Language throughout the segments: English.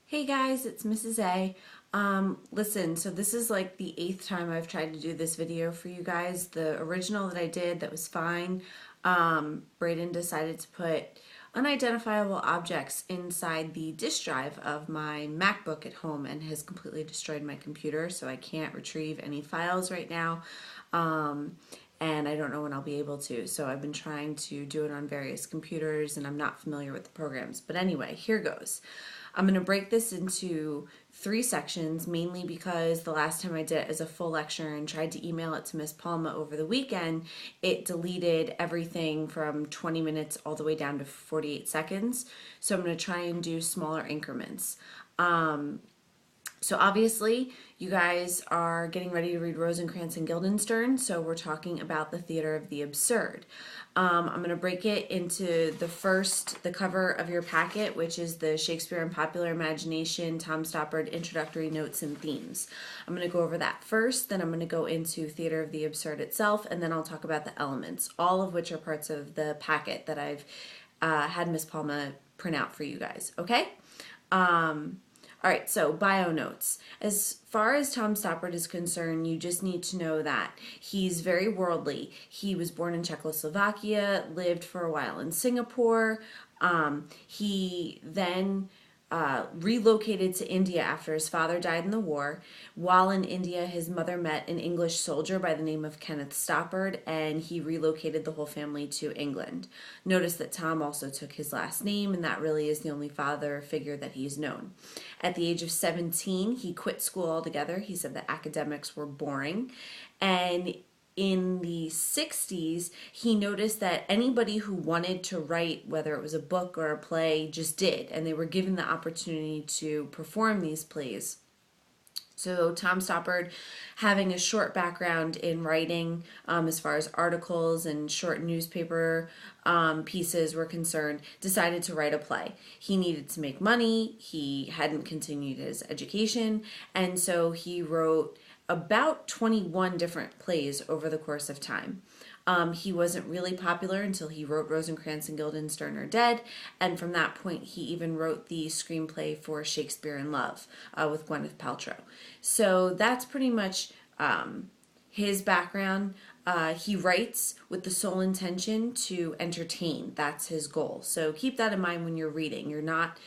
Hey guys, it's Mrs. A. Listen, so this is like the 8th time I've tried to do this video for you guys. The original that I did, that was fine. Braden decided to put unidentifiable objects inside the disk drive of my MacBook at home and has completely destroyed my computer, so I can't retrieve any files right now. And I don't know when I'll be able to. So I've been trying to do it on various computers and I'm not familiar with the programs. But anyway, here goes. I'm going to break this into 3 sections, mainly because the last time I did it as a full lecture and tried to email it to Miss Palma over the weekend, it deleted everything from 20 minutes all the way down to 48 seconds. So I'm going to try and do smaller increments. So obviously, you guys are getting ready to read Rosencrantz and Guildenstern, so we're talking about the theater of the absurd. I'm going to break it into the cover of your packet, which is the Shakespeare and Popular Imagination, Tom Stoppard Introductory Notes and Themes. I'm going to go over that first, then I'm going to go into Theater of the Absurd itself, and then I'll talk about the elements, all of which are parts of the packet that I've had Miss Palma print out for you guys, okay? All right, so bio notes. As far as Tom Stoppard is concerned, you just need to know that he's very worldly. He was born in Czechoslovakia, lived for a while in Singapore. He then relocated to India after his father died in the war. While in India, his mother met an English soldier by the name of Kenneth Stoppard, and he relocated the whole family to England. Notice that Tom also took his last name, and that really is the only father figure that he's known. At the age of 17, he quit school altogether. He said that academics were boring, and in the 60s, he noticed that anybody who wanted to write, whether it was a book or a play, just did, and they were given the opportunity to perform these plays. So Tom Stoppard, having a short background in writing, as far as articles and short newspaper pieces were concerned, decided to write a play. He needed to make money. He hadn't continued his education, and so he wrote about 21 different plays over the course of time. He wasn't really popular until he wrote Rosencrantz and Guildenstern are Dead, and from that point he even wrote the screenplay for Shakespeare in Love with Gwyneth Paltrow. So that's pretty much his background. He writes with the sole intention to entertain. That's his goal. So keep that in mind when you're reading. You're not...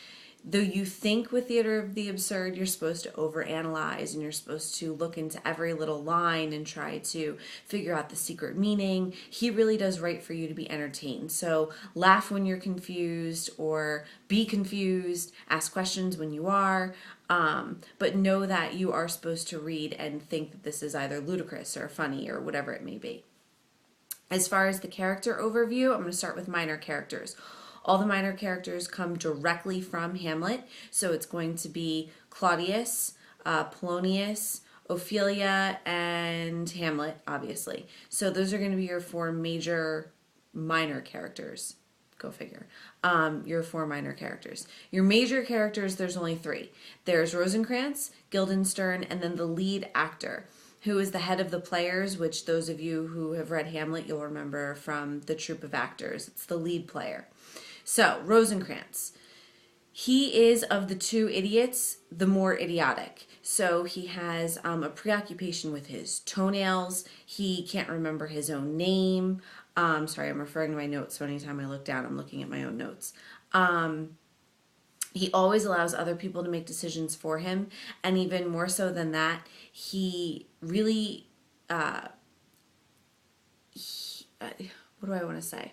Though you think with Theater of the Absurd, you're supposed to overanalyze and you're supposed to look into every little line and try to figure out the secret meaning, he really does write for you to be entertained. So laugh when you're confused or be confused, ask questions when you are, but know that you are supposed to read and think that this is either ludicrous or funny or whatever it may be. As far as the character overview, I'm going to start with minor characters. All the minor characters come directly from Hamlet, so it's going to be Claudius, Polonius, Ophelia, and Hamlet, obviously. So those are going to be your 4 major minor characters. Go figure. Your 4 minor characters. Your major characters, there's only 3. There's Rosencrantz, Guildenstern, and then the lead actor, who is the head of the players, which those of you who have read Hamlet, you'll remember from the troupe of actors. It's the lead player. So, Rosencrantz. He is, of the 2 idiots, the more idiotic. So he has a preoccupation with his toenails. He can't remember his own name. Sorry, I'm referring to my notes, so anytime I look down, I'm looking at my own notes. He always allows other people to make decisions for him, and even more so than that, he really, what do I want to say?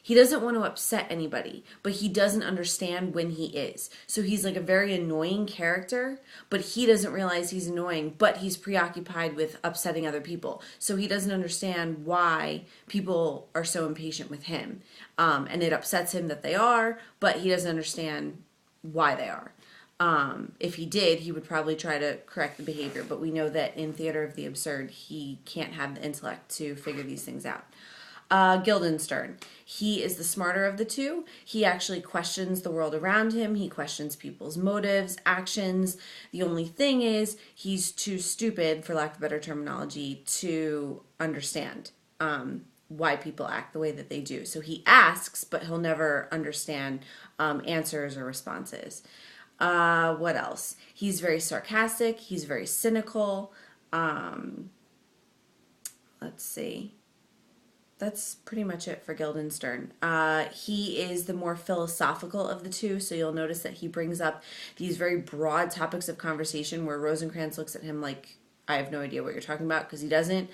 He doesn't want to upset anybody, but he doesn't understand when he is. So he's like a very annoying character, but he doesn't realize he's annoying, but he's preoccupied with upsetting other people. So he doesn't understand why people are so impatient with him. And it upsets him that they are, but he doesn't understand why they are. If he did, he would probably try to correct the behavior, but we know that in Theater of the Absurd, he can't have the intellect to figure these things out. Guildenstern. He is the smarter of the 2. He actually questions the world around him. He questions people's motives, actions. The only thing is he's too stupid, for lack of better terminology, to understand why people act the way that they do. So he asks, but he'll never understand answers or responses. What else? He's very sarcastic. He's very cynical. Let's see. That's pretty much it for Guildenstern. He is the more philosophical of the two, so you'll notice that he brings up these very broad topics of conversation where Rosencrantz looks at him like, I have no idea what you're talking about, because he doesn't.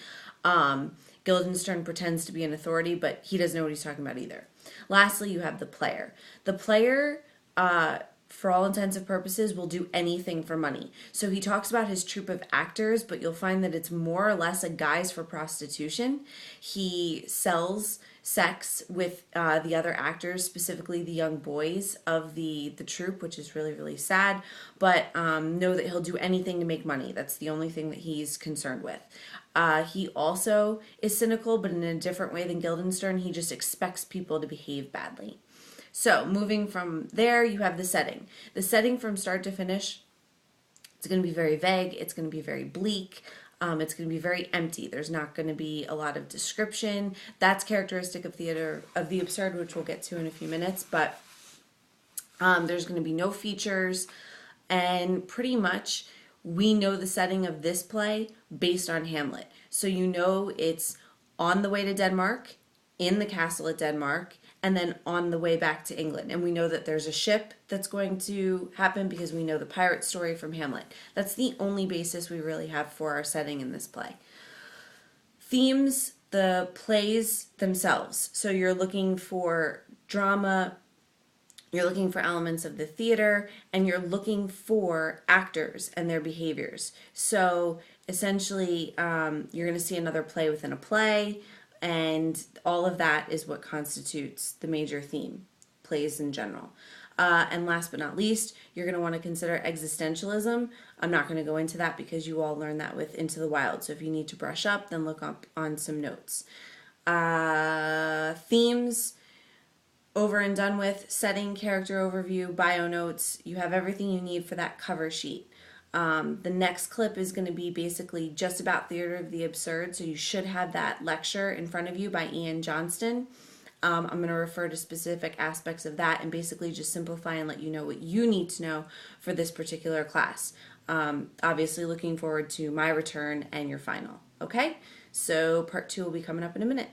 Guildenstern pretends to be an authority, but he doesn't know what he's talking about either. Lastly, you have the player. The player, for all intents and purposes, will do anything for money. So he talks about his troupe of actors, but you'll find that it's more or less a guise for prostitution. He sells sex with the other actors, specifically the young boys of the troupe, which is really, really sad. But know that he'll do anything to make money. That's the only thing that he's concerned with. He also is cynical, but in a different way than Guildenstern. He just expects people to behave badly. So moving from there, you have the setting. The setting from start to finish, it's going to be very vague. It's going to be very bleak. It's going to be very empty. There's not going to be a lot of description. That's characteristic of theater of the absurd, which we'll get to in a few minutes. But there's going to be no features. And pretty much we know the setting of this play based on Hamlet. So you know it's on the way to Denmark, in the castle at Denmark, and then on the way back to England. And we know that there's a ship that's going to happen because we know the pirate story from Hamlet. That's the only basis we really have for our setting in this play. Themes, the plays themselves. So you're looking for drama, you're looking for elements of the theater, and you're looking for actors and their behaviors. So essentially, you're going to see another play within a play, and all of that is what constitutes the major theme, plays in general. And last but not least, you're going to want to consider existentialism. I'm not going to go into that because you all learned that with Into the Wild. So if you need to brush up, then look up on some notes. Themes, over and done with. Setting, character overview, bio notes. You have everything you need for that cover sheet. The next clip is going to be basically just about Theater of the Absurd, so you should have that lecture in front of you by Ian Johnston. I'm going to refer to specific aspects of that and basically just simplify and let you know what you need to know for this particular class. Obviously looking forward to my return and your final. Okay? So part 2 will be coming up in a minute.